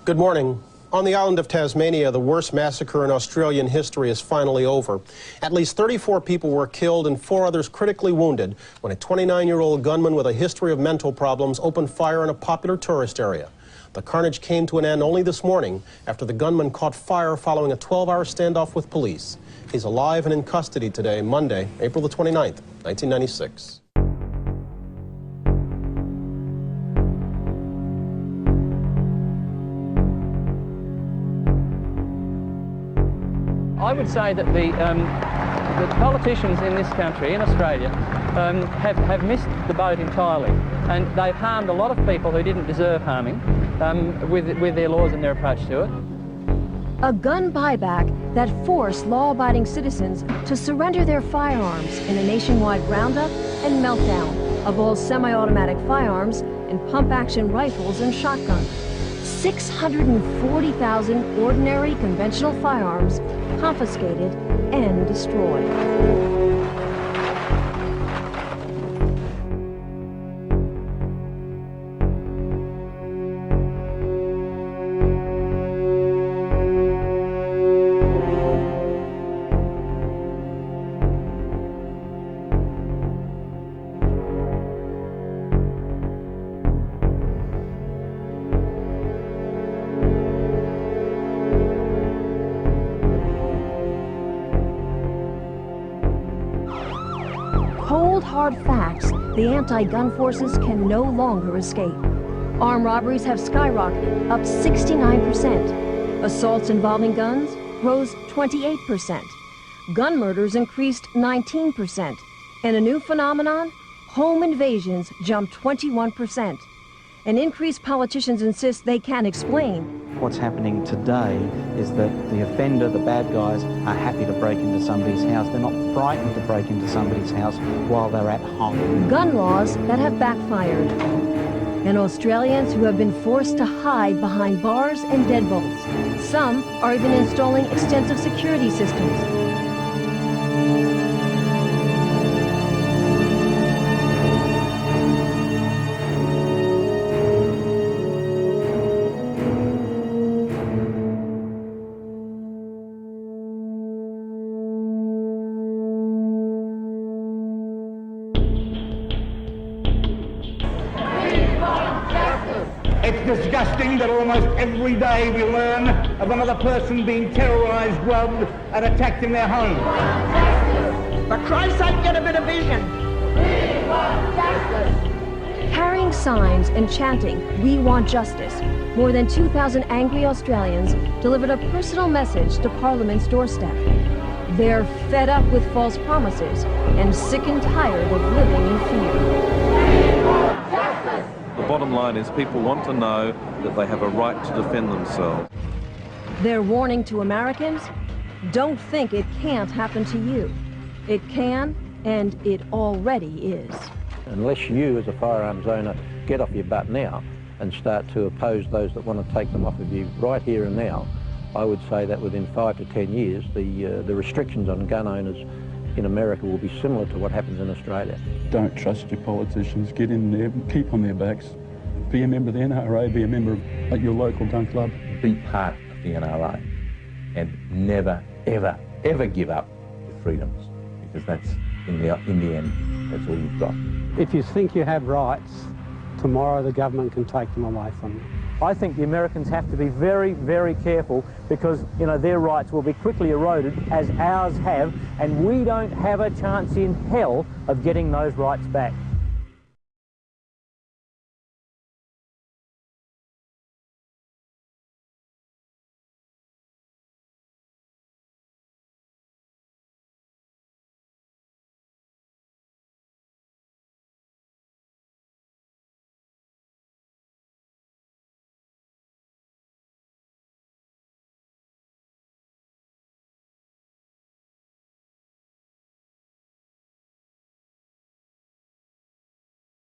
Good morning. On the island of Tasmania, the worst massacre in Australian history is finally over. At least 34 people were killed and 4 others critically wounded when a 29-year-old gunman with a history of mental problems opened fire in a popular tourist area. The carnage came to an end only this morning after the gunman caught fire following a 12-hour standoff with police. He's alive and in custody today, Monday, April the 29th, 1996. I would say that the politicians in this country, in Australia, have missed the boat entirely, and they've harmed a lot of people who didn't deserve harming with their laws and their approach to it. A gun buyback that forced law-abiding citizens to surrender their firearms in a nationwide roundup and meltdown of all semi-automatic firearms and pump-action rifles and shotguns. 640,000 ordinary conventional firearms confiscated and destroyed. Cold, hard facts the anti-gun forces can no longer escape. Armed robberies have skyrocketed, up 69%. Assaults involving guns rose 28%. Gun murders increased 19%. And a new phenomenon, home invasions jumped 21%. An increase politicians insist they can't explain. What's happening today is that the offender, the bad guys, are happy to break into somebody's house. They're not frightened to break into somebody's house while they're at home. Gun laws that have backfired. And Australians who have been forced to hide behind bars and deadbolts. Some are even installing extensive security systems. It's disgusting that almost every day we learn of another person being terrorised, robbed and attacked in their home. For Christ's sake, get a bit of vision. We want justice. Carrying signs and chanting, "We want justice," more than 2,000 angry Australians delivered a personal message to Parliament's doorstep. They're fed up with false promises and sick and tired of living in fear. The bottom line is people want to know that they have a right to defend themselves. Their warning to Americans, don't think it can't happen to you. It can, and it already is. Unless you, as a firearms owner, get off your butt now and start to oppose those that want to take them off of you right here and now, I would say that within 5 to 10 years, the restrictions on gun owners in America will be similar to what happens in Australia. Don't trust your politicians. Get in there, keep on their backs. Be a member of the NRA, be a member of your local gun club. Be part of the NRA and never, ever, ever give up your freedoms, because that's, in the end, that's all you've got. If you think you have rights, tomorrow the government can take them away from you. I think the Americans have to be very, very careful because, their rights will be quickly eroded as ours have, and we don't have a chance in hell of getting those rights back.